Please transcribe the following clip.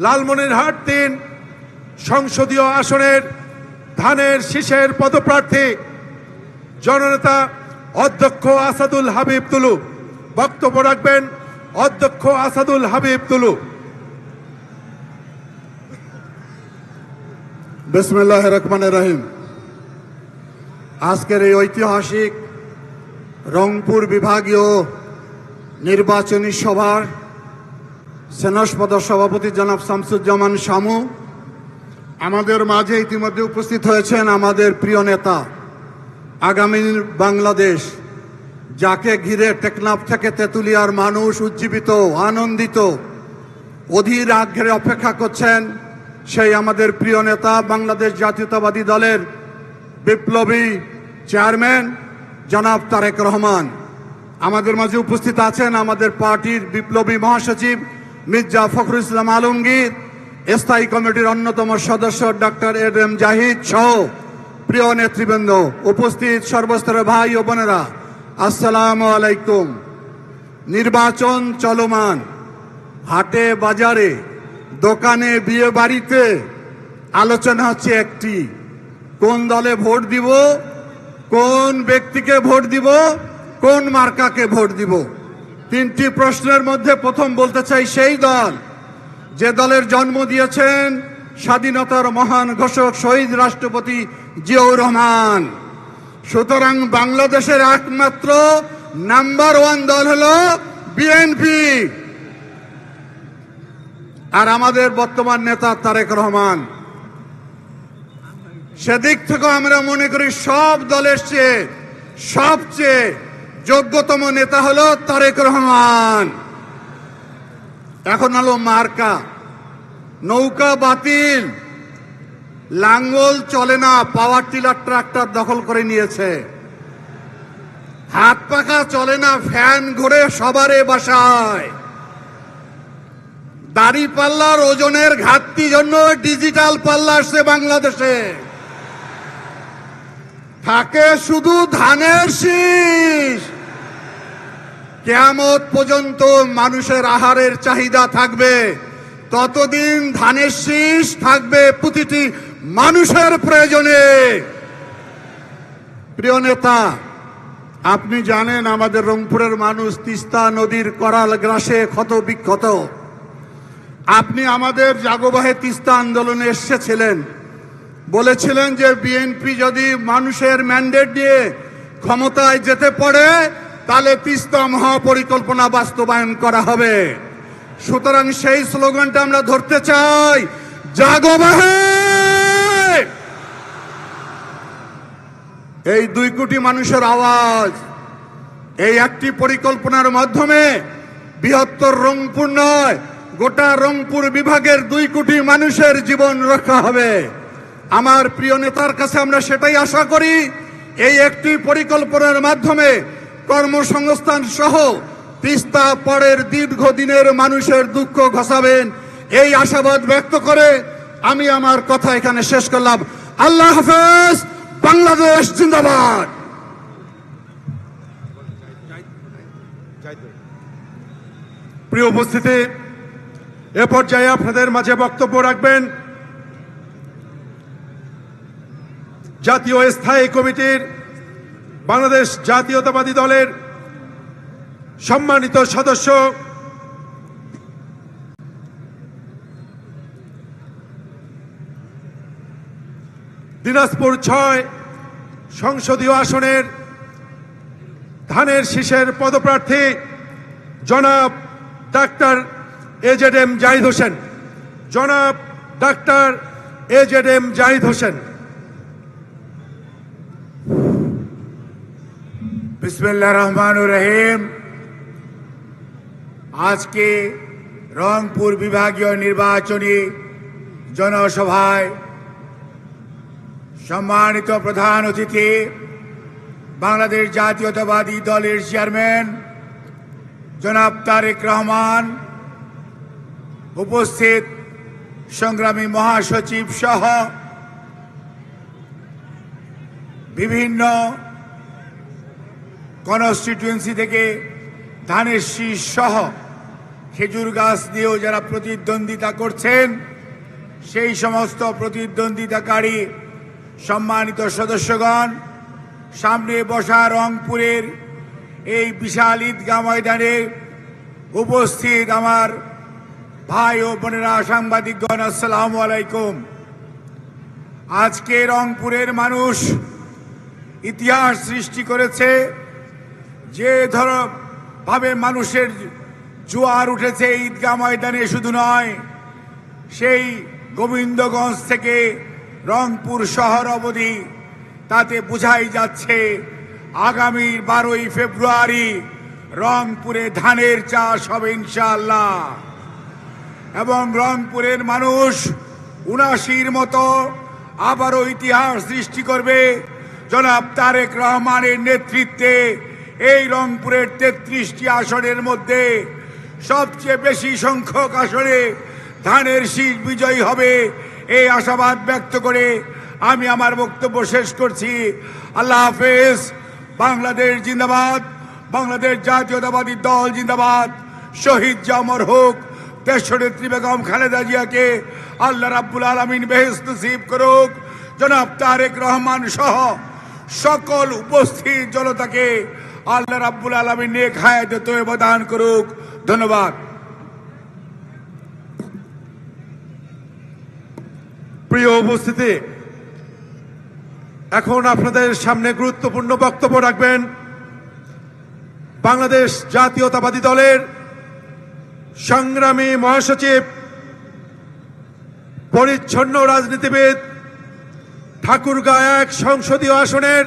লালমনিরহাট ৩ সংসদীয় আসনের ধানের শীষের পদপ্রার্থী জননেতা অধ্যক্ষ আসাদুল হাবিব তুলু। বক্তব্য রাখবেন অধ্যক্ষ আসাদুল হাবিব তুলু। বিসমিল্লাহির রহমানির রহিম। আজকের এই ঐতিহাসিক রংপুর বিভাগীয় নির্বাচনী সভার সেনসপদ সভাপতি জনাব শামসুজ্জামান শামু, আমাদের মাঝে ইতিমধ্যে উপস্থিত হয়েছেন আমাদের প্রিয় নেতা, আগামী বাংলাদেশ, যাকে ঘিরে টেকনাফ থেকে তেঁতুলিয়ার মানুষ উজ্জীবিত, আনন্দিত, অধীর আগ্রহে অপেক্ষা করছেন সেই আমাদের প্রিয় নেতা, বাংলাদেশ জাতীয়তাবাদী দলের বিপ্লবী চেয়ারম্যান জনাব তারেক রহমান। আমাদের মাঝে উপস্থিত আছেন আমাদের পার্টির বিপ্লবী মহাসচিব মির্জা ফখরুল ইসলাম আলমগীর, স্থায়ী কমিটির অন্যতম সদস্য ডক্টর এম জাহিদ সহ প্রিয় নেতৃবৃন্দ, উপস্থিত সর্বস্তরের ভাই ও বোনেরা, আসসালামু আলাইকুম। নির্বাচন চলমান, হাটে বাজারে, দোকানে, বিয়ে বাড়িতে আলোচনা হচ্ছে একটি, কোন দলে ভোট দিব, কোন ব্যক্তিকে ভোট দিব, কোন মার্কাকে ভোট দিব। তিনটি প্রশ্নের মধ্যে প্রথম বলতে চাই সেই দল যে দলের জন্ম দিয়েছেন স্বাধীনতার মহান ঘোষক শহীদ রাষ্ট্রপতি জিয়াউর রহমান। সুতরাং বাংলাদেশের একমাত্র নাম্বার 1 দল হলো বিএনপি, আর আমাদের বর্তমান নেতা তারেক রহমান। সেদিক থেকে আমরা মনে করি সব দলের চেয়ে সবচেয়ে যোগ্যতম নেতা হলো তারেক রহমান। এখন হলো মার্কা। নৌকা বাতিল, লাঙ্গল চলে না, পাওয়ার টিলার ট্রাক্টর দখল করে নিয়েছে, হাত পাখা চলে না, ফ্যান ঘুরে সবারে বাসায়, দাড়ি পাল্লার ওজনের ঘাটতি জন্য ডিজিটাল পাল্লা আসছে বাংলাদেশে, থাকে শুধু ধানের শীষ। কিয়ামত পর্যন্ত মানুষের আহারের চাহিদা থাকবে, ততদিন ধানের শীষ থাকবে প্রতিটি মানুষের প্রয়োজনে। প্রিয় নেতা, আপনি জানেন আমাদের রংপুরের মানুষ তিস্তা নদীর করাল গ্রাসে ক্ষত বিক্ষত। আপনি আমাদের জাগোবাহে তিস্তা আন্দোলনে এসেছিলেন, বলেছিলেন যে বিএনপি যদি মানুষের ম্যান্ডেট দিয়ে ক্ষমতায় যেতে পারে তাহলে তিস্তা মহাপরিকল্পনা বাস্তবায়ন করা হবে। সুতরাং সেই স্লোগানটা আমরা ধরতে চাই, জাগোবাহে। এই 2 কোটি মানুষের আওয়াজ, এই একটি পরিকল্পনার মাধ্যমে বৃহত্তর রংপুর নয়, গোটা রংপুর বিভাগের 2 কোটি মানুষের জীবন রক্ষা হবে। আমার প্রিয় নেতার কাছে আমরা সেটাই আশা করি, এই একটি পরিকল্পনার মাধ্যমে কর্মসংস্থান সহ তিস্তা পরের দীর্ঘদিনের মানুষের দুঃখ ঘসাবেন, এই আশাবাদ ব্যক্ত করে আমি আমার কথা এখানে শেষ করলাম। আল্লাহ হাফেজ। বাংলাদেশ জিন্দাবাদ। প্রিয় উপস্থিতি, এ পর্যায়ে আপনাদের মাঝে বক্তব্য রাখবেন জাতীয় স্থায়ী কমিটির বাংলাদেশ জাতীয়তাবাদী দলের সম্মানিত সদস্য দিনাজপুর 6 সংসদীয় আসনের ধানের শীষের পদপ্রার্থী জনাব ডাক্তার এজেডএম জাহিদ হোসেন। জনাব ডাক্তার এজেডএম জাহিদ হোসেন। বিসমিল্লাহির রহমানির রহিম। আজকে রংপুর বিভাগীয় নির্বাচনী জনসভায় সম্মানিত প্রধান অতিথি, বাংলাদেশ জাতীয়তাবাদী দলের চেয়ারম্যান জনাব তারেক রহমান, উপস্থিত সংগ্রামী মহাসচিব সহ বিভিন্ন কনস্টিটিউয়েন্সি থেকে ধানের শীষ সহ খেজুর গাছ দিয়েও যারা প্রতিদ্বন্দ্বিতা করছেন, সেই সমস্ত প্রতিদ্বন্দ্বিতাকারী সম্মানিত সদস্যগণ, সামনে বসা রংপুরের এই বিশাল ঈদগাহ ময়দানে উপস্থিত আমার ভাই ও বোনেরা, সাংবাদিকগণ, আসসালামু আলাইকুম। আজকে রংপুরের মানুষ ইতিহাস সৃষ্টি করেছে। যে ভাবে মানুষের জোয়ার উঠেছে ঈদগাহ ময়দানে শুধু নয়, সেই গোবিন্দগঞ্জ থেকে রংপুর শহর অবধি, তাতে বোঝাই যাচ্ছে আগামী 12ই ফেব্রুয়ারি রংপুরে ধানের চাষ হবে ইনশাআল্লাহ। এবং রংপুরের মানুষ ৭৯-র মতো আবারও ইতিহাস সৃষ্টি করবে। জনাব তারেক রহমানের নেতৃত্বে এই রংপুরের ৩৩টি আসনের মধ্যে সবচেয়ে বেশি সংখ্যক আসনে ধানের শীষ বিজয়ী হবে, এই আশাবাদ ব্যক্ত করে আমি আমার বক্তব্য শেষ করছি। আল্লাহ হাফেজ। বাংলাদেশ জিন্দাবাদ, বাংলাদেশ জাতীয়তাবাদী দল জিন্দাবাদ। শহীদ জামর হোক। দেশনেত্রী বেগম খালেদা জিয়াকে আল্লাহ রাব্বুল আলামিন বেহেশত নসিব করুক। জনাব তারেক রহমান সহ সকল উপস্থিত জনতাকে আল্লাহ রাব্বুল আলামিন নেক হায়াতে তয়্যবা দান করুক। ধন্যবাদ। প্রিয় উপস্থিতি, এখন আপনাদের সামনে গুরুত্বপূর্ণ বক্তব্য রাখবেন বাংলাদেশ জাতীয়তাবাদী দলের সংগ্রামী মহাসচিব, পরিচ্ছন্ন রাজনীতিবিদ, ঠাকুরগাঁও 1 সংসদীয় আসনের